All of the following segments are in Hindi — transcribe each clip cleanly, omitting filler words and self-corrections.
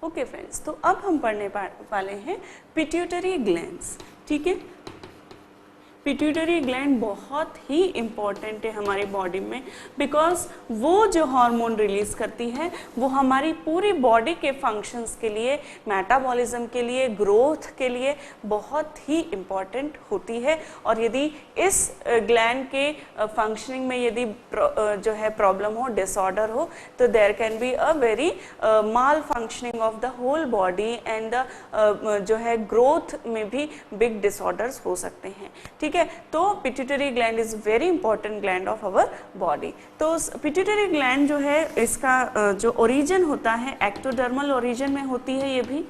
ओके फ्रेंड्स, तो अब हम पढ़ने वाले हैं पिट्यूटरी ग्लैंड्स। ठीक है, पिट्यूटरी ग्लैंड बहुत ही इम्पॉर्टेंट है हमारी बॉडी में, बिकॉज वो जो हार्मोन रिलीज करती है वो हमारी पूरी बॉडी के फंक्शंस के लिए, मेटाबॉलिज्म के लिए, ग्रोथ के लिए बहुत ही इम्पॉर्टेंट होती है। और यदि इस ग्लैंड के फंक्शनिंग में यदि जो है प्रॉब्लम हो, डिसऑर्डर हो, तो there can be a very malfunctioning of the whole body and the जो है ग्रोथ में भी बिग डिसऑर्डर्स हो सकते हैं। ठीक है, तो pituitary gland is very important gland of our body. तो पिट्यूटरी ग्लैंड जो है इसका जो ओरिजिन होता है एक्टोडर्मल ओरिजिन में होती है ये भी,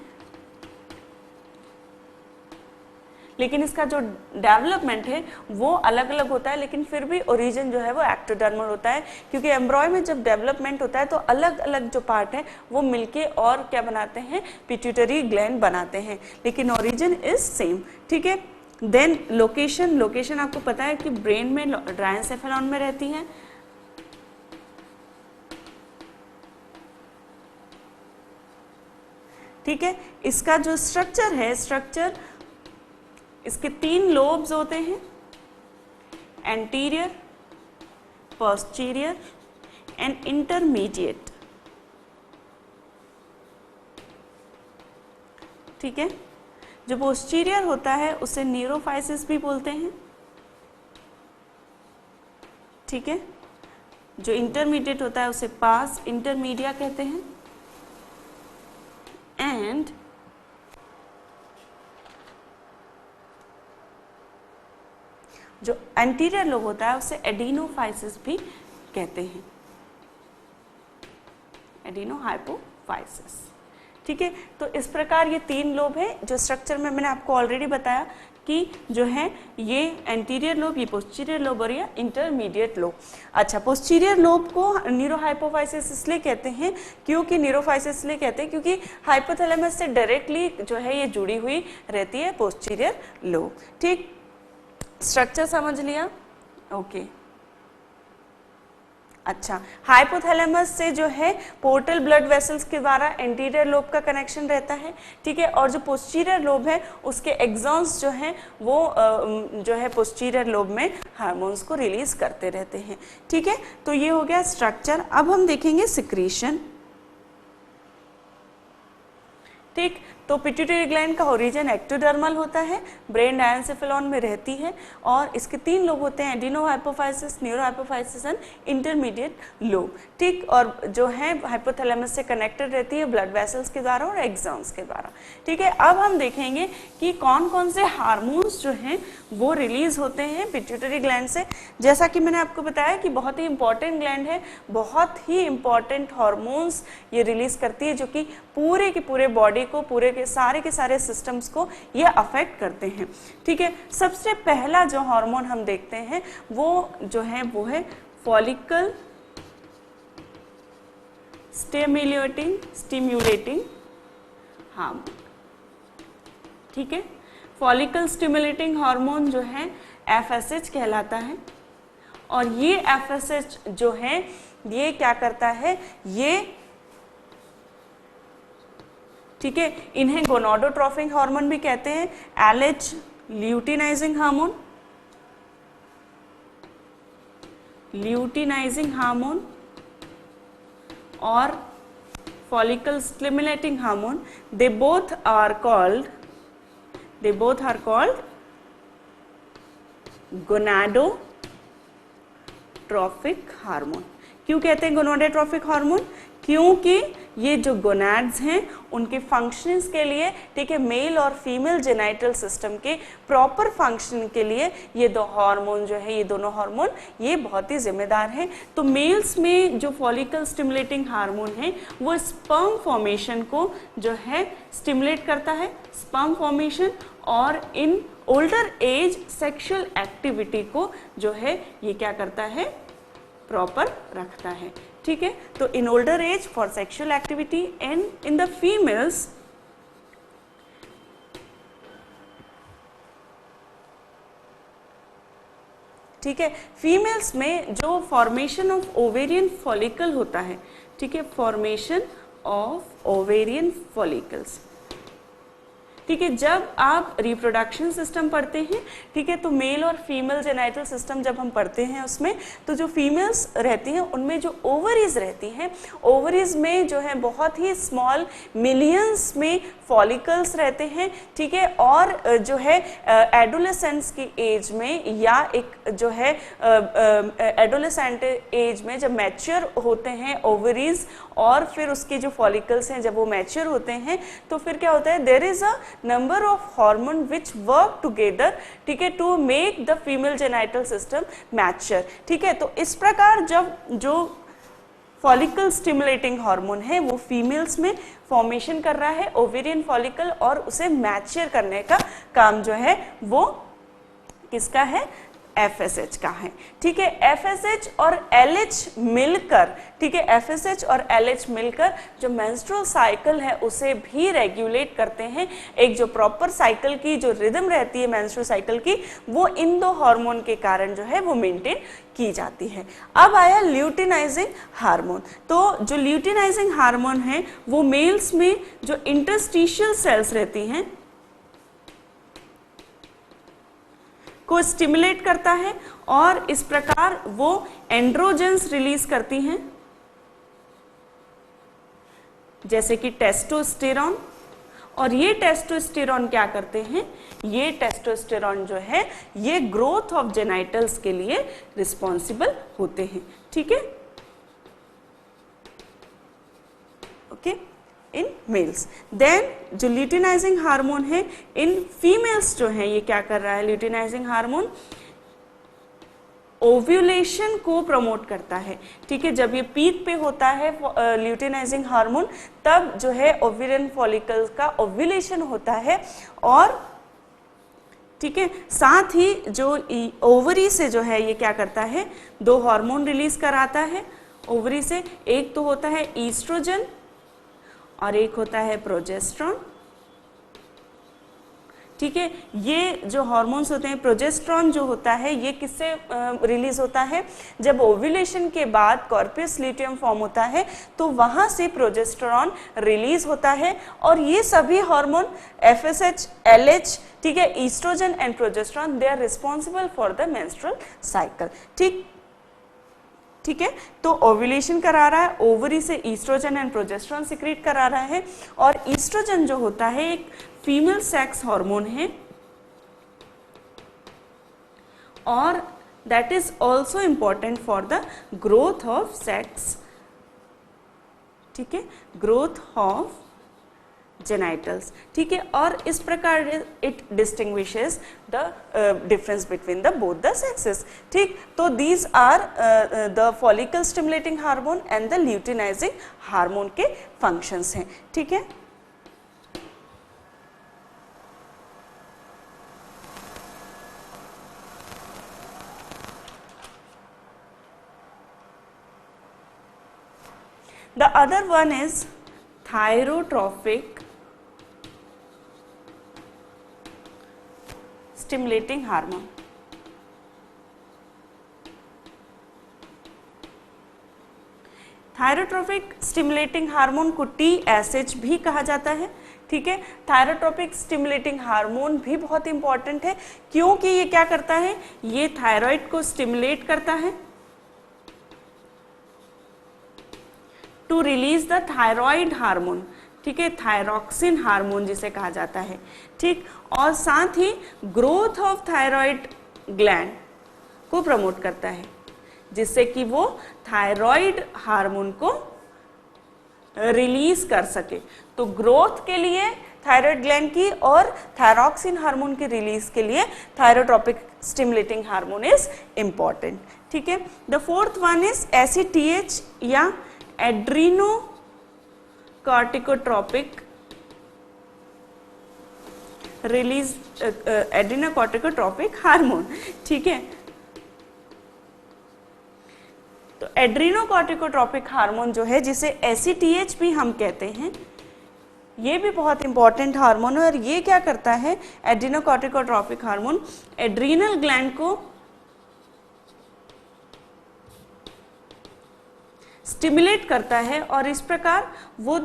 लेकिन इसका जो डेवलपमेंट है वो अलग अलग होता है, लेकिन फिर भी ओरिजिन जो है वो एक्टोडर्मल होता है, क्योंकि एम्ब्रॉय में जब डेवलपमेंट होता है तो अलग अलग जो पार्ट है वो मिलके और क्या बनाते हैं, पिट्यूटरी ग्लैंड बनाते हैं, लेकिन ओरिजिन इज सेम। ठीक है, देन लोकेशन आपको पता है कि ब्रेन में ड्राइएंसेफेलॉन में रहती है। ठीक है, इसका जो स्ट्रक्चर है, इसके 3 लोब्स होते हैं, एंटीरियर, पोस्टीरियर एंड इंटरमीडिएट। ठीक है, जो पोस्टीरियर होता है उसे न्यूरोफाइसिस भी बोलते हैं। ठीक है, जो इंटरमीडिएट होता है उसे पास इंटरमीडिया कहते हैं, एंड जो एंटीरियर लोब होता है उसे एडिनोफाइसिस भी कहते हैं, एडिनोहाइपोफाइसिस। ठीक है, तो इस प्रकार ये 3 लोब है। जो स्ट्रक्चर में मैंने आपको ऑलरेडी बताया कि जो है ये एंटीरियर लोब, ये पोस्टीरियर लोब और ये इंटरमीडिएट लोब। अच्छा, पोस्टीरियर लोब को न्यूरोहाइपोफाइसिस इसलिए कहते हैं, क्योंकि न्यूरोफाइसिस इसलिए कहते हैं क्योंकि हाइपोथैलेमस से डायरेक्टली जो है ये जुड़ी हुई रहती है पोस्टीरियर लोब। ठीक, स्ट्रक्चर समझ लिया? ओके। अच्छा, हाइपोथैलेमस से जो है पोर्टल ब्लड वेसल्स के द्वारा एंटीरियर लोब का कनेक्शन रहता है। ठीक है, और जो पोस्टीरियर लोब है उसके एक्सॉन्स जो हैं वो जो है पोस्टीरियर लोब में हार्मोन्स को रिलीज करते रहते हैं। ठीक है, तो ये हो गया स्ट्रक्चर। अब हम देखेंगे सिक्रीशन। ठीक, तो पिट्यूटरी ग्लैंड का ओरिजिन एक्टोडर्मल होता है, ब्रेन डायंसेफेलॉन में रहती है, और इसके 3 लोब होते हैं, एडिनोहाइपोफाइसिस, न्यूरोहाइपोफाइसिस एंड इंटरमीडिएट लोब। ठीक, और जो है हाइपोथैलेमस से कनेक्टेड रहती है ब्लड वेसल्स के द्वारा और एक्सॉन्स के द्वारा। ठीक है, अब हम देखेंगे कि कौन कौन से हार्मोन्स जो हैं वो रिलीज होते हैं पिट्यूटरी ग्लैंड से। जैसा कि मैंने आपको बताया कि बहुत ही इंपॉर्टेंट ग्लैंड है, बहुत ही इंपॉर्टेंट हार्मोन्स ये रिलीज करती है, जो कि पूरे के पूरे बॉडी को, पूरे के सारे सिस्टम्स को ये अफेक्ट करते हैं। ठीक है, सबसे पहला जो हार्मोन हम देखते हैं वो जो है वो है फॉलिकल स्टिम्युलेटिंग हार्मोन। ठीक है, फॉलिकल स्टिमुलेटिंग हार्मोन जो है FSH कहलाता है, और ये FSH जो है ये क्या करता है, ये ठीक है, इन्हें गोनाडोट्रोपिक हार्मोन भी कहते हैं, LH ल्यूटिनाइजिंग हार्मोन और follicle stimulating hormone, they both are called gonadotropic hormone. क्यों कहते हैं गोनाडोट्रोपिक हार्मोन? क्योंकि ये जो गोनाड्स हैं उनके फंक्शंस के लिए, ठीक है, मेल और फीमेल जेनाइटल सिस्टम के प्रॉपर फंक्शन के लिए ये 2 हार्मोन जो है, ये दोनों हार्मोन ये बहुत ही जिम्मेदार हैं। तो मेल्स में जो फॉलिकल स्टिमुलेटिंग हार्मोन है वो स्पर्म फॉर्मेशन को जो है स्टिमुलेट करता है, स्पर्म फॉर्मेशन, और in older age sexual activity को जो है ये क्या करता है, प्रॉपर रखता है। ठीक है, तो in older age for sexual activity and in the females ठीक है, फीमेल्स में जो फॉर्मेशन ऑफ ओवेरियन फॉलिकल होता है, ठीक है, फॉर्मेशन ऑफ ओवेरियन फॉलिकल्स। ठीक है, जब आप रिप्रोडक्शन सिस्टम पढ़ते हैं, ठीक है, तो मेल और फीमेल जेनाइटल सिस्टम जब हम पढ़ते हैं उसमें, तो जो फीमेल्स रहती हैं उनमें जो ओवरीज रहती हैं, ओवरीज में जो है बहुत ही स्मॉल मिलियंस में फॉलिकल्स रहते हैं। ठीक है, और जो है एडोलेसेंस की एज में या एक जो है एडोलेसेंट एज में जब मैच्योर होते हैं ओवरीज और फिर उसके जो फॉलिकल्स हैं जब वो मैच्योर होते हैं, तो फिर क्या होता है, there is a number of hormone which work together, ठीक है, to make the female genital system mature. ठीक है, तो इस प्रकार जब जो फॉलिकल स्टिमुलेटिंग हार्मोन है वो फीमेल्स में फॉर्मेशन कर रहा है ओवेरियन फॉलिकल, और उसे मैच्योर करने का काम जो है वो किसका है, FSH का है। ठीक है, FSH और LH मिलकर, ठीक है, FSH और LH मिलकर जो मेंस्ट्रुअल साइकिल है उसे भी रेगुलेट करते हैं। एक जो प्रॉपर साइकिल की जो रिदम रहती है मेंस्ट्रुअल साइकिल की, वो इन दो हार्मोन के कारण जो है वो मेंटेन की जाती है। अब आया ल्यूटिनाइजिंग हार्मोन। तो जो ल्यूटिनाइजिंग हार्मोन है वो मेल्स में जो इंटरस्टिशियल सेल्स रहती हैं को स्टिमुलेट करता है, और इस प्रकार वो एंड्रोजेंस रिलीज करती हैं जैसे कि टेस्टोस्टेरॉन। और ये टेस्टोस्टेरॉन क्या करते हैं, ये टेस्टोस्टेरॉन जो है ये ग्रोथ ऑफ जेनाइटल्स के लिए रिस्पॉन्सिबल होते हैं। ठीक है, ओके, इन मेल्स। देन जो ल्यूटिनाइजिंग हार्मोन है इन फीमेल्स जो है ये क्या कर रहा है, ल्यूटिनाइजिंग हार्मोन ओव्यूलेशन को प्रमोट करता है। ठीक है, जब ये पीक पे होता है ल्यूटिनाइजिंग हार्मोन, तब जो है ओवेरियन फॉलिकल्स का ओव्यूलेशन होता है, और ठीक है, साथ ही जो ओवरी से जो है ये क्या करता है, दो हार्मोन रिलीज कराता है ओवरी से। एक तो होता है ईस्ट्रोजन और एक होता है प्रोजेस्टेरॉन। ठीक है, ये जो हार्मोन्स होते हैं, प्रोजेस्टेरॉन जो होता है ये किससे रिलीज होता है, जब ओव्यूलेशन के बाद कॉर्पस ल्यूटियम फॉर्म होता है तो वहां से प्रोजेस्टेरॉन रिलीज होता है। और ये सभी हार्मोन FSH, LH, ठीक है, oestrogen and progesterone, they are responsible for the menstrual cycle. ठीक है, तो ओव्यूलेशन करा रहा है, ओवरी से ईस्ट्रोजन एंड प्रोजेस्टेरॉन सिक्रीट करा रहा है, और ईस्ट्रोजन जो होता है एक फीमेल सेक्स हार्मोन है, और that is also important for the growth of sex. ठीक है, ग्रोथ ऑफ जेनाइटल्स। ठीक है, और इस प्रकार it distinguishes the difference between the both the sexes. ठीक, तो these are the follicle stimulating hormone and the luteinising hormone के फंक्शंस हैं। ठीक है, the other one is thyrotrophic stimulating hormone. Thyrotropic stimulating hormone को TSH भी कहा जाता है। ठीक है, थायरोट्रोपिक स्टिमुलेटिंग हार्मोन भी बहुत इंपॉर्टेंट है, क्योंकि ये क्या करता है, ये थायराइड को स्टिमुलेट करता है to release the thyroid hormone. ठीक है, थायरॉक्सिन हार्मोन जिसे कहा जाता है। ठीक, और साथ ही ग्रोथ ऑफ थायराइड ग्लैंड को प्रमोट करता है, जिससे कि वो थायराइड हार्मोन को रिलीज कर सके। तो ग्रोथ के लिए थायराइड ग्लैंड की और थायरॉक्सिन हार्मोन की रिलीज के लिए thyrotropic stimulating hormone is important. ठीक है, the fourth one is ACTH या एड्रीनो कॉर्टिकोट्रोपिक रिलीज एड्रीनोकॉर्टिकोट्रोपिक हार्मोन। ठीक है, तो एड्रीनोकॉर्टिकोट्रोपिक हार्मोन जो है, जिसे ACTH भी हम कहते हैं, ये भी बहुत इंपॉर्टेंट हार्मोन है। और ये क्या करता है, एड्रीनोकॉर्टिकोट्रोपिक हार्मोन एड्रीनल ग्लैंड को स्टिमुलेट करता है। और इस प्रकार वो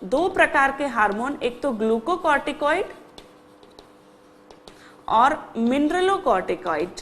दो प्रकार के हार्मोन, एक तो ग्लूकोकॉर्टिकॉइड और मिनरलोकॉर्टिकॉइड,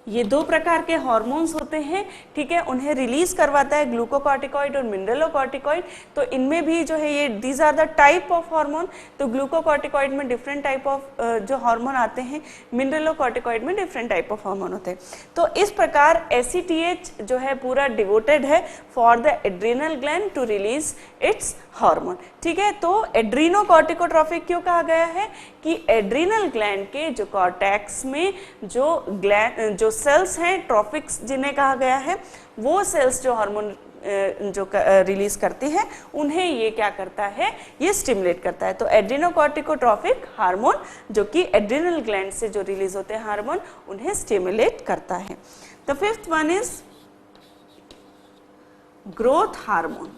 ये दो प्रकार के हार्मोन्स होते हैं, ठीक है, उन्हें रिलीज करवाता है ग्लूकोकॉर्टिकॉइड और मिनरलोकॉर्टिकॉइड। तो इनमें भी जो है ये these are the type of hormone. तो ग्लूकोकॉर्टिकॉइड में डिफरेंट टाइप ऑफ जो हार्मोन आते हैं, मिनरलोकॉर्टिकॉइड में डिफरेंट टाइप ऑफ हार्मोन होते हैं। तो इस प्रकार एसीटीएच जो है पूरा डिवोटेड है for the adrenal gland to release its hormone, ठीक है। तो एड्रीनोकॉर्टिकोट्रॉफिक क्यों कहा गया है कि एड्रिनल ग्लैंड के जो कॉर्टेक्स में जो सेल्स हैं, ट्रॉफिक्स जिन्हें कहा गया है, वो सेल्स जो हार्मोन जो रिलीज करती है उन्हें ये क्या करता है, ये स्टिमुलेट करता है। तो एड्रीनोकॉर्टिकोट्रॉफिक हार्मोन जो कि एड्रिनल ग्लैंड से जो रिलीज होते हैं हार्मोन, उन्हें स्टिमुलेट करता है। The fifth one is growth hormone,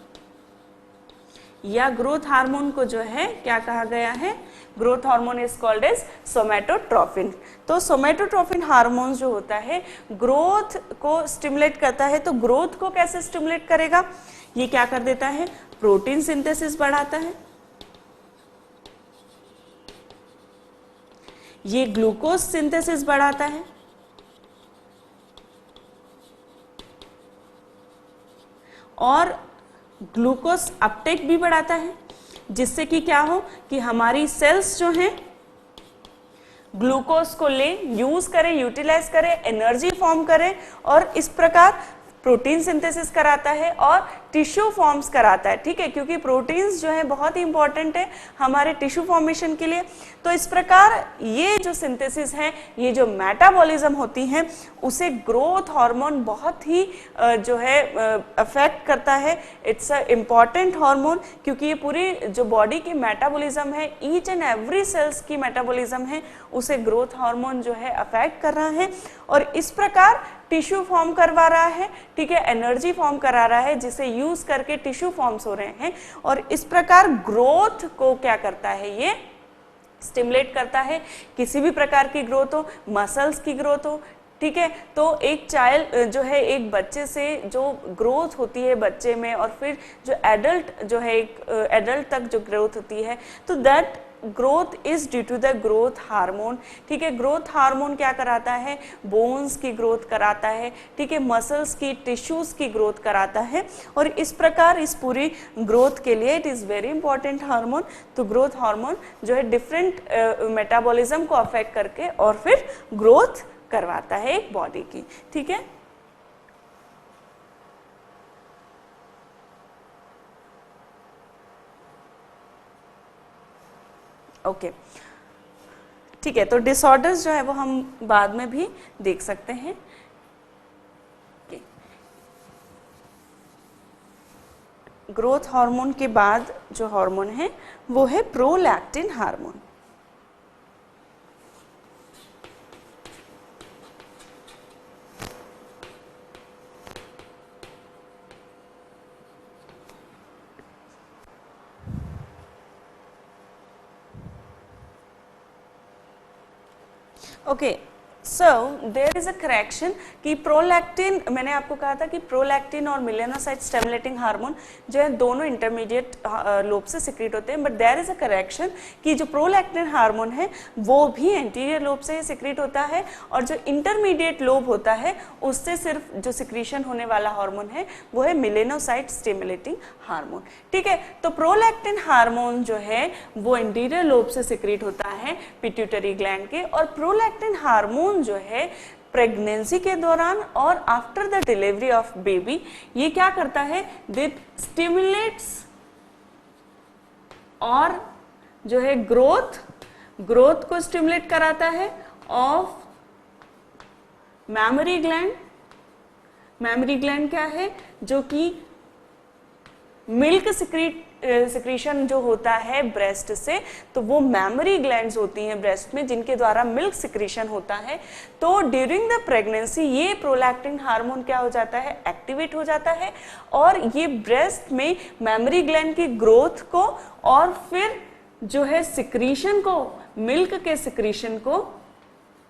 या ग्रोथ हार्मोन को जो है क्या कहा गया है, growth hormone is called as somatotropin. तो सोमैटोट्रोफिन हार्मोन जो होता है ग्रोथ को स्टिमुलेट करता है। तो ग्रोथ को कैसे स्टिमुलेट करेगा, ये क्या कर देता है, प्रोटीन सिंथेसिस बढ़ाता है, ये ग्लूकोज सिंथेसिस बढ़ाता है, और ग्लूकोज अपटेक भी बढ़ाता है, जिससे कि क्या हो कि हमारी सेल्स जो हैं ग्लूकोज को ले, यूज करें, यूटिलाइज करें, एनर्जी फॉर्म करें, और इस प्रकार प्रोटीन सिंथेसिस कराता है और टिश्यू फॉर्म्स कराता है, ठीक है, क्योंकि प्रोटीन्स जो है बहुत ही इंपॉर्टेंट है हमारे टिश्यू फॉर्मेशन के लिए। तो इस प्रकार ये जो सिंथेसिस है, ये जो मेटाबॉलिज्म होती है, उसे ग्रोथ हार्मोन बहुत ही जो है अफेक्ट करता है। इट्स अ इम्पॉर्टेंट हार्मोन, क्योंकि ये पूरी जो बॉडी की मेटाबॉलिज्म है, ईच एंड एवरी सेल्स की मेटाबॉलिज्म है, उसे ग्रोथ हार्मोन जो है अफेक्ट कर रहा है, और इस प्रकार टिश्यू फॉर्म करवा रहा है, ठीक है, एनर्जी फॉर्म करा रहा है, जिसे यूज करके टिश्यू फॉर्म्स हो रहे हैं, और इस प्रकार ग्रोथ को क्या करता है, ये स्टिमुलेट करता है। किसी भी प्रकार की ग्रोथ हो, मसल्स की ग्रोथ हो, ठीक है। तो एक चाइल्ड जो है, एक बच्चे से जो ग्रोथ होती है बच्चे में, और फिर जो एडल्ट जो है, एक एडल्ट तक जो ग्रोथ होती है, तो that growth is due to the growth hormone, ठीक है। ग्रोथ हार्मोन क्या कराता है, बोन्स की ग्रोथ कराता है, ठीक है, मसल्स की, टिश्यूज की ग्रोथ कराता है, और इस प्रकार इस पूरी ग्रोथ के लिए it is very important hormone. तो ग्रोथ हार्मोन जो है डिफरेंट मेटाबॉलिज्म को अफेक्ट करके और फिर ग्रोथ करवाता है एक बॉडी की, ठीक है। ओके, ठीक है। तो डिसऑर्डर्स जो है वो हम बाद में भी देख सकते हैं। ग्रोथ हार्मोन के बाद जो हार्मोन है वो है prolactin hormone. Okay, so there is a correction कि प्रोलैक्टिन, मैंने आपको कहा था कि प्रोलैक्टिन और मेलानोसाइट स्टिमुलेटिंग हार्मोन जो है दोनों इंटरमीडिएट लोब से सिक्रीट होते हैं, but there is a correction कि जो प्रोलैक्टिन हार्मोन है वो भी एंटीरियर लोब से सिक्रीट होता है, और जो इंटरमीडिएट लोब होता है उससे सिर्फ जो सिक्रीशन होने वाला हार्मोन है वो है मेलानोसाइट स्टिमुलेटिंग हार्मोन, ठीक है। तो प्रोलैक्टिन हार्मोन जो है वो एंटीरियर लोब से सिक्रीट होता है पिट्यूटरी ग्लैंड के, और प्रोलैक्टिन हार्मोन जो है प्रेगनेंसी के दौरान और after the delivery of baby ये क्या करता है, दिट स्टिमुलेट्स और जो है ग्रोथ को स्टिमुलेट कराता है of mammary gland. Mammary gland क्या है, जो कि मिल्क सिक्रीशन जो होता है ब्रेस्ट से, तो वो मैमरी ग्लैंड्स होती हैं ब्रेस्ट में जिनके द्वारा मिल्क सिक्रीशन होता है। तो ड्यूरिंग द प्रेगनेंसी ये प्रोलैक्टिन हार्मोन क्या हो जाता है, एक्टिवेट हो जाता है, और ये ब्रेस्ट में मैमरी ग्लैंड की ग्रोथ को और फिर जो है सिक्रीशन को, मिल्क के सिक्रीशन को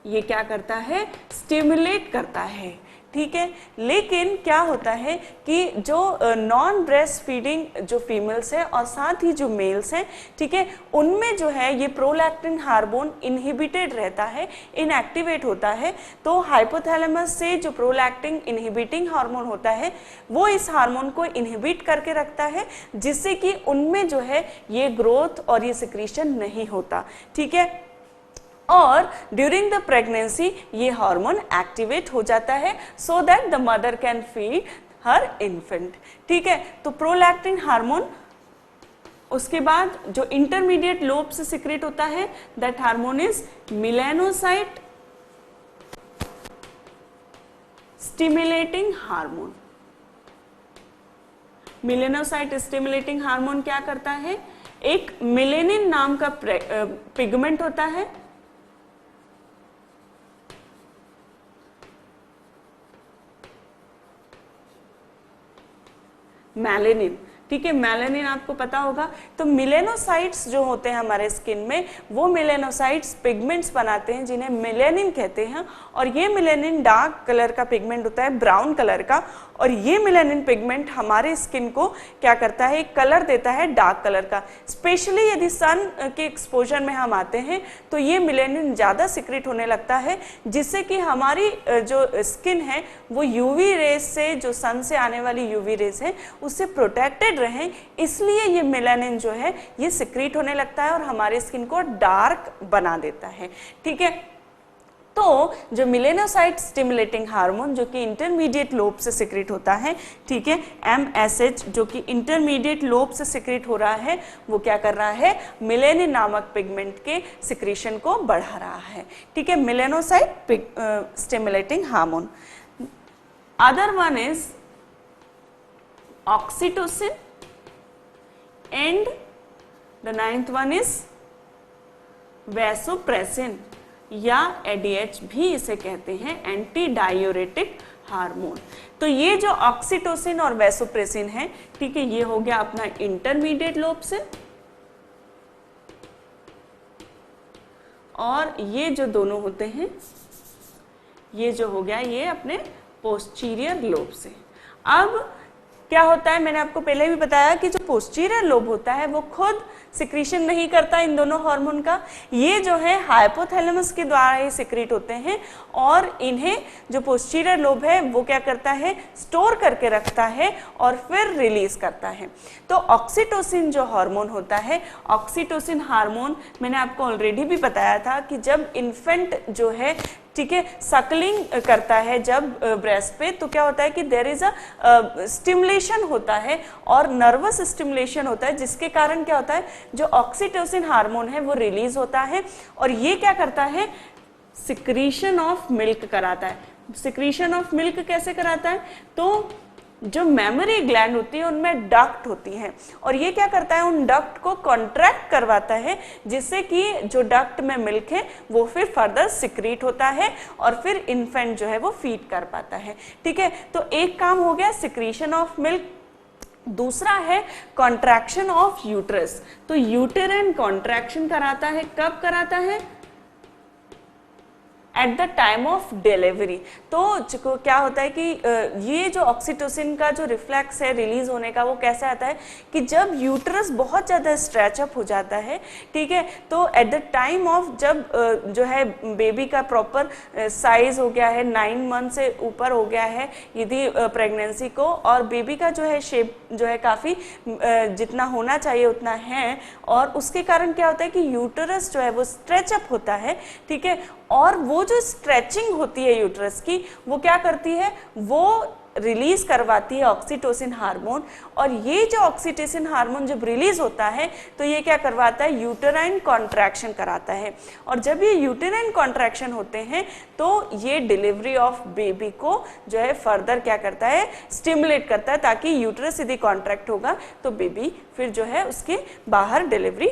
ये क्या करता है, स्टिमुलेट करता है, ठीक है। लेकिन क्या होता है कि जो नॉन ब्रेस्ट फीडिंग जो फीमेल्स हैं और साथ ही जो मेल्स हैं, ठीक है, उनमें जो है ये प्रोलैक्टिन हार्मोन इनहिबिटेड रहता है, इनएक्टिवेट होता है। तो हाइपोथैलेमस से जो प्रोलैक्टिन इनहिबिटिंग हार्मोन होता है वो इस हार्मोन को इनहिबिट करके रखता है, जिससे कि उनमें जो है ये ग्रोथ और ये सिक्रीशन नहीं होता, ठीक है। और ड्यूरिंग द प्रेगनेंसी ये हार्मोन एक्टिवेट हो जाता है so that the mother can feed her infant, ठीक है। तो प्रोलैक्टिन हार्मोन, उसके बाद जो इंटरमीडिएट लोब से सिक्रेट होता है that hormone is melanocyte stimulating hormone. Melanocyte stimulating hormone क्या करता है, एक मेलेनिन नाम का पिगमेंट होता है, मेलेनिन, ठीक है। मेलेनिन आपको पता होगा। तो मेलेनोसाइट्स जो होते हैं हमारे स्किन में, वो मेलेनोसाइट्स पिगमेंट्स बनाते हैं जिन्हें मेलेनिन कहते हैं। और ये मेलेनिन डार्क कलर का पिगमेंट होता है, ब्राउन कलर का। और ये मेलेनिन पिगमेंट हमारे स्किन को क्या करता है, कलर देता है डार्क कलर का। स्पेशली यदि सन के एक्सपोजर में हम आते हैं तो ये मेलेनिन ज़्यादा सिक्रेट होने लगता है, जिससे कि हमारी जो स्किन है वो यूवी रेज से, जो सन से आने वाली यूवी रेज है, उससे प्रोटेक्टेड रहें। इसलिए ये मेलानिन जो है ये सिक्रीट होने लगता है और हमारे स्किन को डार्क बना देता है, ठीक है। तो जो मेलानोसाइट स्टिमुलेटिंग हार्मोन जो कि इंटरमीडिएट लोब से सिक्रेट होता है, ठीक है, MSH जो कि इंटरमीडिएट लोब से सिक्रेट हो रहा है, वो क्या कर रहा है, मेलेनिन नामक पिगमेंट के सिक्रीशन को बढ़ा रहा है, ठीक है, melanocyte stimulating hormone. Other one is oxytocin and the ninth one is vasopressin या ADH भी इसे कहते हैं, एंटी डायूरेटिक हार्मोन। तो ये जो ऑक्सीटोसिन और वैसोप्रेसिन है, ठीक है, ये हो गया अपना इंटरमीडिएट लोब से, और ये जो दोनों होते हैं ये जो हो गया ये अपने पोस्टीरियर लोब से। अब क्या होता है, मैंने आपको पहले भी बताया कि जो पोस्टीरियर लोब होता है वो खुद सिक्रीशन नहीं करता इन दोनों हार्मोन का, ये जो है हाइपोथैलेमस के द्वारा ही सिक्रीट होते हैं। और इन्हें जो पोस्टीरियर लोब है वो क्या करता है, स्टोर करके रखता है और फिर रिलीज करता है। तो ऑक्सीटोसिन जो हार्मोन होता है, ऑक्सीटोसिन हार्मोन मैंने आपको ऑलरेडी भी बताया था कि जब इन्फेंट जो है, ठीक है, सकलिंग करता है जब ब्रेस्ट पे, तो क्या होता है कि देयर इज अ स्टिमुलेशन होता है और नर्वस स्टिमुलेशन होता है, जिसके कारण क्या होता है, जो ऑक्सीटोसिन हार्मोन है वो रिलीज होता है और ये क्या करता है, सिक्रीशन ऑफ मिल्क कराता है। सिक्रीशन ऑफ मिल्क कैसे कराता है, तो जो मेमोरी ग्लैंड होती है उनमें डक्ट होती हैं और ये क्या करता है, उन डक्ट को कॉन्ट्रैक्ट करवाता है, जिससे कि जो डक्ट में मिल्क है वो फिर फर्दर सिक्रीट होता है और फिर इन्फेंट जो है वो फीड कर पाता है, ठीक है। तो एक काम हो गया सिक्रीशन ऑफ मिल्क, दूसरा है कॉन्ट्रैक्शन ऑफ यूट्रस। तो यूटेराइन कॉन्ट्रैक्शन कराता है, कब कराता है, at the time of delivery. तो क्या होता है कि ये जो ऑक्सीटोसिन का जो रिफ्लेक्स है रिलीज होने का, वो कैसे आता है कि जब यूट्रस बहुत ज़्यादा स्ट्रेचअप हो जाता है, ठीक है, तो एट द टाइम ऑफ जब जो है बेबी का प्रॉपर साइज हो गया है, 9 मंथ से ऊपर हो गया है यदि प्रेगनेंसी को, और बेबी का जो है शेप जो है काफ़ी जितना होना चाहिए उतना है, और उसके कारण क्या होता है कि यूट्रस जो है वो स्ट्रेचअप होता है, ठीक है। और वो जो स्ट्रेचिंग होती है यूट्रस की, वो क्या करती है, वो रिलीज करवाती है ऑक्सीटोसिन हार्मोन। और ये जो ऑक्सीटोसिन हार्मोन जब रिलीज होता है तो ये क्या करवाता है, यूटेराइन कॉन्ट्रैक्शन कराता है। और जब ये यूटेराइन कॉन्ट्रैक्शन होते हैं तो ये डिलीवरी ऑफ बेबी को जो है फर्दर क्या करता है, स्टिमुलेट करता है, ताकि यूट्रस यदि कॉन्ट्रैक्ट होगा तो बेबी फिर जो है उसके बाहर डिलीवरी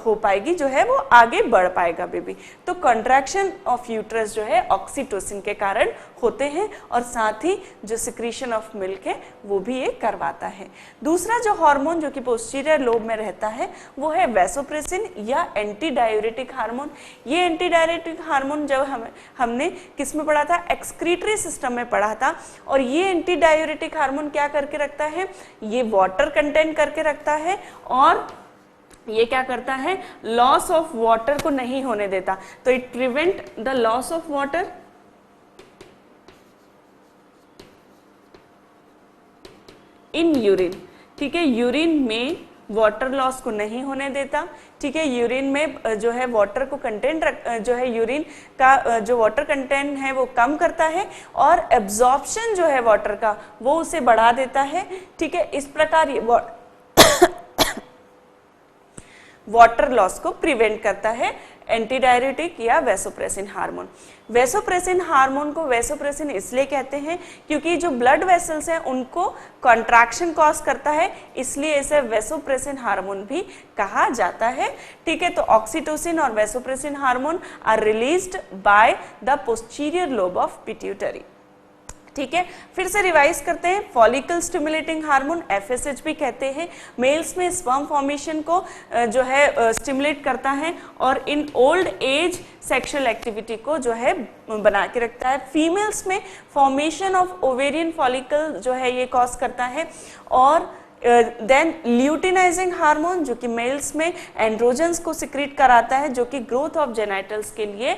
हो पाएगी, जो है वो आगे बढ़ पाएगा बेबी। तो कंट्रैक्शन ऑफ यूट्रस जो है ऑक्सीटोसिन के कारण होते हैं और साथ ही जो सिक्रीशन ऑफ मिल्क है वो भी ये करवाता है। दूसरा जो हार्मोन जो कि पोस्टीरियर लोब में रहता है वो है वैसोप्रेसिन या एंटी डायूरेटिक हार्मोन। ये एंटी डायूरेटिक हार्मोन जब हमने किस में पढ़ा था, एक्सक्रीटरी सिस्टम में पढ़ा था। और ये एंटी डायूरेटिक हार्मोन क्या करके रखता है, ये वाटर कंटेंट करके रखता है और ये क्या करता है, लॉस ऑफ वाटर को नहीं होने देता। तो it prevent the loss of water in urine. ठीक है, यूरिन में वाटर लॉस को नहीं होने देता। ठीक है, यूरिन में जो है वाटर को कंटेंट जो है यूरिन का जो वाटर कंटेंट है वो कम करता है और एब्जॉर्प्शन जो है वाटर का वो उसे बढ़ा देता है। ठीक है, इस प्रकार ये वाटर लॉस को प्रिवेंट करता है एंटी डायरेटिक या वैसोप्रेसिन हार्मोन। वैसोप्रेसिन हार्मोन को वैसोप्रेसिन इसलिए कहते हैं क्योंकि जो ब्लड वेसल्स हैं उनको कॉन्ट्रैक्शन कॉज करता है, इसलिए इसे वैसोप्रेसिन हार्मोन भी कहा जाता है। ठीक है, तो ऑक्सीटोसिन और vasopressin hormone are released by the posterior lobe of pituitary. ठीक है, फिर से रिवाइज करते हैं। फॉलिकल स्टिमुलेटिंग हार्मोन एफएसएच भी कहते हैं, मेल्स में स्पर्म फॉर्मेशन को जो है स्टिमुलेट करता है और in old age sexual activity को जो है बना के रखता है। फीमेल्स में फॉर्मेशन ऑफ ओवेरियन फॉलिकल जो है ये कॉज करता है। और देन ल्यूटिनाइजिंग हार्मोन जो कि मेल्स में एंड्रोजन्स को सिक्रीट कराता है, जो कि ग्रोथ ऑफ जेनाइटल्स के लिए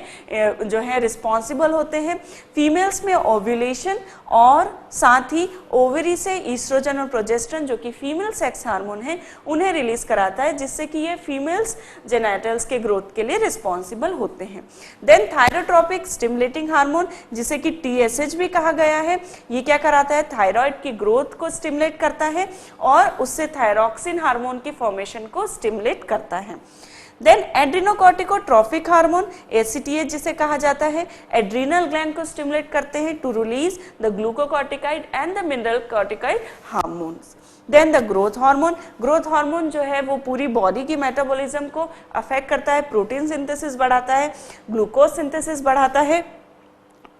जो है रिस्पॉन्सिबल होते हैं। फीमेल्स में ओव्यूलेशन और साथ ही ओवरी से ईस्ट्रोजन और प्रोजेस्टेरोन जो कि फीमेल सेक्स हार्मोन है उन्हें रिलीज कराता है, जिससे कि ये फीमेल्स जेनाइटल्स के ग्रोथ के लिए रिस्पॉन्सिबल होते हैं। देन थायरोट्रोपिक स्टिमुलेटिंग हार्मोन जिसे कि TSH भी कहा गया है, ये क्या कराता है, थायराइड की ग्रोथ को स्टिमुलेट करता है और उससे थायरोक्सिन हार्मोन की फॉर्मेशन को स्टिमुलेट करता है। देन एड्रिनोकॉर्टिकोट्रोफिक हार्मोन ACTH जिसे कहा जाता है, एड्रीनल ग्लैंड को स्टिमुलेट करते हैं to release the glucocorticoid and the mineral corticoid hormones. Then the growth hormone जो है वो पूरी बॉडी की मेटाबॉलिज्म को अफेक्ट करता है, प्रोटीन सिंथेसिस बढ़ाता है, ग्लूकोज सिंथेसिस बढ़ाता है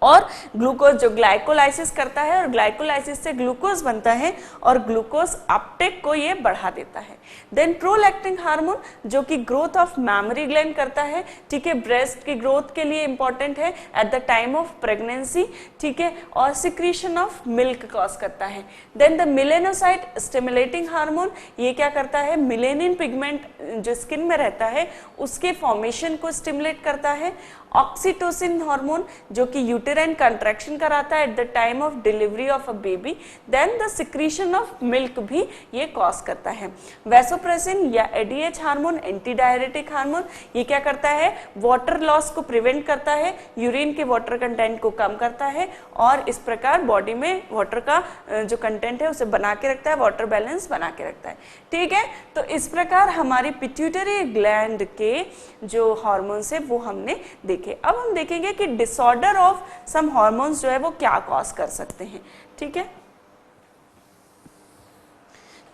और ग्लूकोज जो ग्लाइकोलाइसिस करता है और ग्लाइकोलाइसिस से ग्लूकोज बनता है और ग्लूकोज अपटेक को ये बढ़ा देता है। देन प्रोलैक्टिन हार्मोन जो कि ग्रोथ ऑफ मैमरी ग्लैंड करता है। ठीक है, ब्रेस्ट की ग्रोथ के लिए इंपॉर्टेंट है at the time of pregnancy. ठीक है, और सिक्रीशन ऑफ मिल्क कॉज करता है। Then the melanocyte stimulating hormone ये क्या करता है, मिलेनिन पिगमेंट जो स्किन में रहता है उसके फॉर्मेशन को स्टिमुलेट करता है। ऑक्सीटोसिन हार्मोन जो कि यूटेराइन कंट्रैक्शन कराता है at the time of delivery of a baby. Then the secretion of milk भी ये कॉज करता है। वैसोप्रेसिन या ADH hormone anti diuretic hormone ये क्या करता है, वाटर लॉस को प्रिवेंट करता है, यूरिन के वाटर कंटेंट को कम करता है और इस प्रकार बॉडी में वाटर का जो कंटेंट है उसे बना के रखता है, वाटर बैलेंस बना के रखता है। ठीक है, तो इस प्रकार हमारी पिट्यूटरी ग्लैंड के जो हार्मोन्स है वो हमने देखे। अब हम देखेंगे कि डिसऑर्डर ऑफ सम हार्मोन्स जो है वो क्या कॉज कर सकते हैं। ठीक है,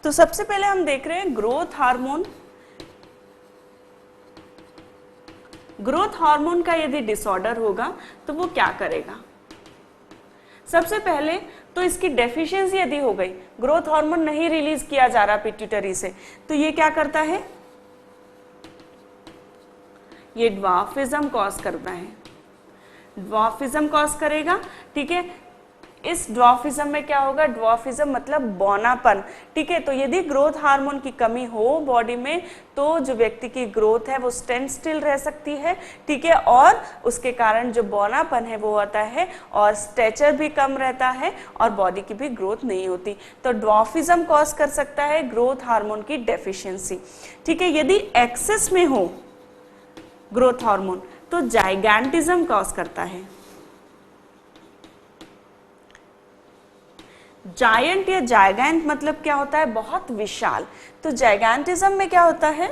तो सबसे पहले हम देख रहे हैं ग्रोथ हार्मोन। ग्रोथ हार्मोन का यदि डिसऑर्डर होगा तो वो क्या करेगा, सबसे पहले तो इसकी डेफिशिएंसी यदि हो गई, ग्रोथ हार्मोन नहीं रिलीज किया जा रहा पिट्यूटरी से, तो ये क्या करता है, ये ड्वार्फिज्म कॉज करता है, ड्वार्फिज्म कॉज करेगा। ठीक है, इस ड्वार्फिज्म में क्या होगा, ड्वार्फिज्म मतलब बौनापन। ठीक है, तो यदि ग्रोथ हार्मोन की कमी हो बॉडी में तो जो व्यक्ति की ग्रोथ है वो स्टैंड स्टिल रह सकती है। ठीक है, और उसके कारण जो बौनापन है वो आता है और स्टेचर भी कम रहता है और बॉडी की भी ग्रोथ नहीं होती। तो ड्वार्फिज्म कॉज कर सकता है ग्रोथ हार्मोन की डेफिशिएंसी। ठीक है, यदि एक्सेस में हो ग्रोथ हार्मोन तो जाइगैंटिज्म कॉज करता है। जायंट या जाइगैंट मतलब क्या होता है, बहुत विशाल। तो जाइगैंटिज्म में क्या होता है,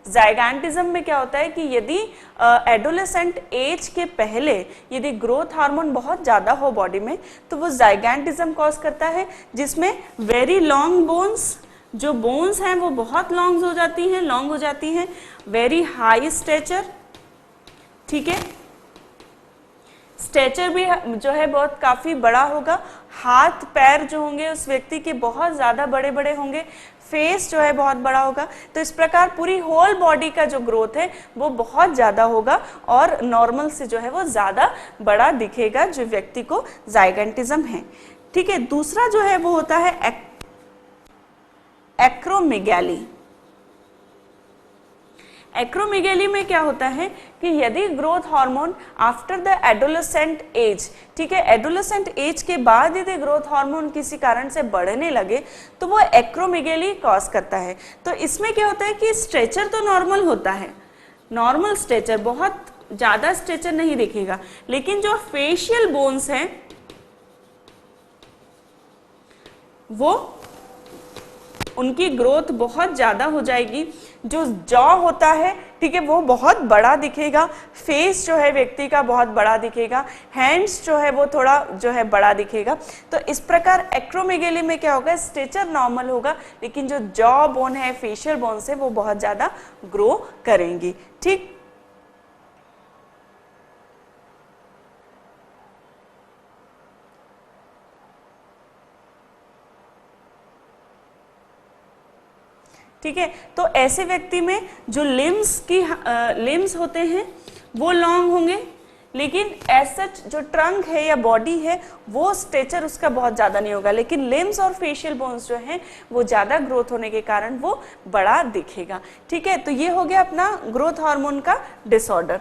जाइगैंटिज्म में क्या होता है कि यदि एडोलेसेंट एज के पहले यदि ग्रोथ हार्मोन बहुत ज़्यादा हो बॉडी में तो वो जाइगैंटिज्म कॉज करता है, जिसमें वेरी लॉन्ग बोन्स, जो बोन्स हैं वो बहुत लॉन्ग हो जाती हैं, वेरी हाई स्टेचर, ठीक है, स्टेचर भी जो है बहुत काफ़ी बड़ा होगा, हाथ पैर जो होंगे उस व्यक्ति के बहुत ज़्यादा बड़े बड़े होंगे, फेस जो है बहुत बड़ा होगा। तो इस प्रकार पूरी होल बॉडी का जो ग्रोथ है वो बहुत ज़्यादा होगा और नॉर्मल से जो है वो ज़्यादा बड़ा दिखेगा जो व्यक्ति को जाइगेंटिज्म है। ठीक है, दूसरा जो है वो होता है एक्रोमेगैली। एक्रोमेगैली में क्या होता है कि यदि growth hormone after the adolescent age, ठीक है, एडोलेसेंट एज के बाद यदि ग्रोथ हार्मोन किसी कारण से बढ़ने लगे तो वो एक्रोमेगैली कॉज करता है। तो इसमें क्या होता है कि स्ट्रेचर तो नॉर्मल होता है, नॉर्मल स्ट्रेचर, बहुत ज़्यादा स्ट्रेचर नहीं दिखेगा, लेकिन जो फेशियल बोन्स हैं वो उनकी ग्रोथ बहुत ज़्यादा हो जाएगी, जो जॉ होता है, ठीक है, वो बहुत बड़ा दिखेगा, फेस जो है व्यक्ति का बहुत बड़ा दिखेगा, हैंड्स जो है वो थोड़ा जो है बड़ा दिखेगा। तो इस प्रकार एक्रोमेगैली में क्या होगा, स्ट्रेचर नॉर्मल होगा लेकिन जो जॉ बोन है, फेशियल बोन्स है वो बहुत ज़्यादा ग्रो करेंगी। ठीक, ठीक है, तो ऐसे व्यक्ति में जो लिम्स होते हैं वो लॉन्ग होंगे, लेकिन एज सच जो ट्रंक है या बॉडी है वो स्ट्रेचर उसका बहुत ज़्यादा नहीं होगा, लेकिन लिम्स और फेशियल बोन्स जो हैं वो ज़्यादा ग्रोथ होने के कारण वो बड़ा दिखेगा। ठीक है, तो ये हो गया अपना ग्रोथ हार्मोन का डिसऑर्डर।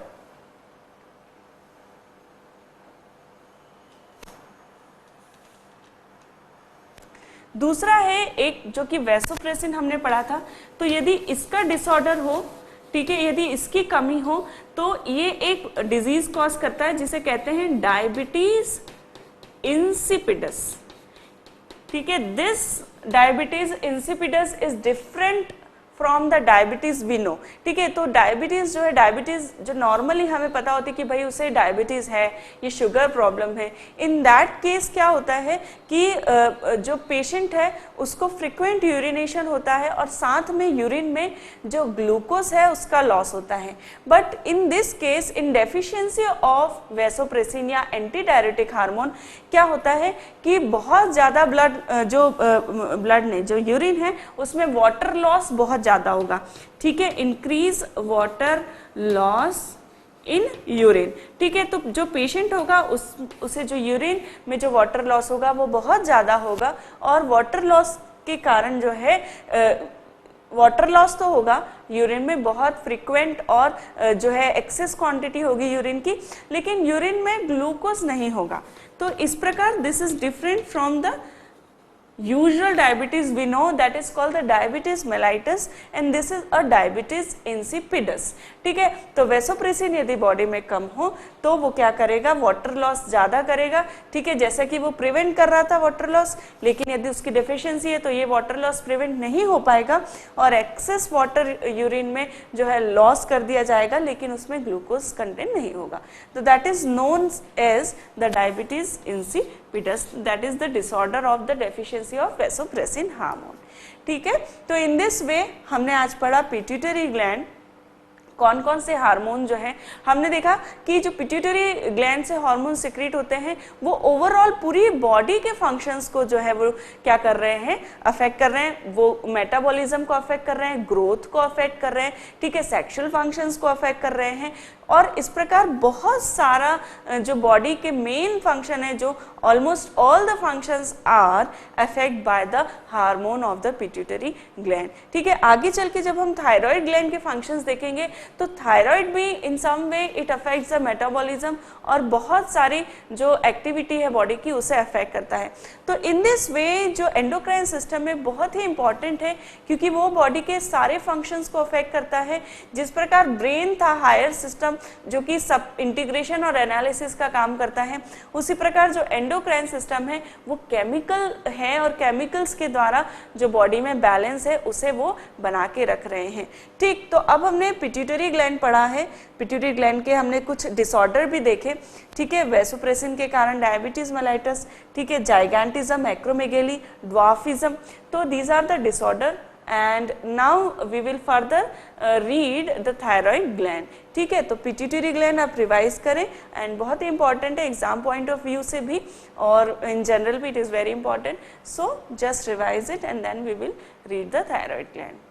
दूसरा है एक जो कि वैसोप्रेसिन हमने पढ़ा था, तो यदि इसका डिसऑर्डर हो, ठीक है, यदि इसकी कमी हो तो ये एक डिजीज कॉज करता है जिसे कहते हैं डायबिटीज इंसिपिडस। ठीक है, this diabetes insipidus is different from the diabetes we know. ठीक है, तो डायबिटीज जो है, डायबिटीज जो नॉर्मली हमें पता होती है कि भाई उसे डायबिटीज है, ये शुगर प्रॉब्लम है, इन दैट केस क्या होता है कि जो पेशेंट है उसको फ्रिक्वेंट यूरिनेशन होता है और साथ में यूरिन में जो ग्लूकोज है उसका लॉस होता है। But in this case, in deficiency of vasopressin या एंटी डायरेटिक हार्मोन क्या होता है कि बहुत ज़्यादा जो यूरिन है उसमें वाटर लॉस बहुत ज़्यादा होगा। ठीक है, increase water loss in urine. ठीक है, तो जो पेशेंट होगा उसे जो यूरिन में जो वाटर लॉस होगा वो बहुत ज़्यादा होगा और वाटर लॉस के कारण जो है वाटर लॉस तो होगा, यूरिन में बहुत फ्रीक्वेंट और जो है एक्सेस क्वांटिटी होगी यूरिन की, लेकिन यूरिन में ग्लूकोज नहीं होगा। तो इस प्रकार this is different from the usual diabetes we know, that is called the diabetes mellitus and this is a diabetes insipidus। ठीक है, तो वैसोप्रेसिन यदि बॉडी में कम हो तो वो क्या करेगा, वाटर लॉस ज़्यादा करेगा। ठीक है, जैसा कि वो प्रिवेंट कर रहा था वाटर लॉस, लेकिन यदि उसकी डेफिशिएंसी है तो ये वाटर लॉस प्रिवेंट नहीं हो पाएगा और एक्सेस वाटर यूरिन में जो है लॉस कर दिया जाएगा, लेकिन उसमें ग्लूकोज कंटेंट नहीं होगा। तो that is known as the diabetes insipidus, that is the disorder of the deficiency of vasopressin hormone. ठीक है, तो इन दिस वे हमने आज पढ़ा पिट्यूटरी ग्लैंड, कौन कौन से हार्मोन जो है हमने देखा कि जो पिट्यूटरी ग्लैंड से हार्मोन सिक्रीट होते हैं वो ओवरऑल पूरी बॉडी के फंक्शंस को जो है वो क्या कर रहे हैं, अफेक्ट कर रहे हैं। वो मेटाबॉलिज्म को अफेक्ट कर रहे हैं, ग्रोथ को अफेक्ट कर रहे हैं, ठीक है, सेक्सुअल फंक्शंस को अफेक्ट कर रहे हैं और इस प्रकार बहुत सारा जो बॉडी के मेन फंक्शन है, जो almost all the functions are affect by the hormone of the pituitary gland. ठीक है, आगे चल के जब हम थायराइड ग्लैंड के फंक्शंस देखेंगे तो थायराइड भी in some way it affects the metabolism और बहुत सारी जो एक्टिविटी है बॉडी की उसे अफेक्ट करता है। तो इन दिस वे जो एंडोक्राइन सिस्टम है बहुत ही इंपॉर्टेंट है क्योंकि वो बॉडी के सारे फंक्शंस को अफेक्ट करता है। जिस प्रकार ब्रेन था हायर सिस्टम, जो कि सब इंटीग्रेशन और एनालिसिस का काम करता है, उसी प्रकार जो एंडोक्राइन सिस्टम है वो केमिकल है और केमिकल्स के द्वारा जो बॉडी में बैलेंस है उसे वो बना के रख रहे हैं। ठीक, तो अब हमने पिट्यूटरी ग्लैंड पढ़ा है, पिट्यूटरी ग्लैंड के हमने कुछ डिसऑर्डर भी देखे, ठीक है, वैसोप्रेसिन के कारण डायबिटीज मेलाइटस, ठीक है, जाइगैंटिज्म, एक्रोमेगेली, ड्वार्फिज्म, तो these are the disorder and now we will further read the thyroid gland. ठीक है, तो पिट्यूटरी ग्लैंड आप रिवाइज करें एंड बहुत ही इंपॉर्टेंट है एग्जाम पॉइंट ऑफ व्यू से भी और इन जनरल भी it is very important, so just revise it and then we will read the thyroid gland.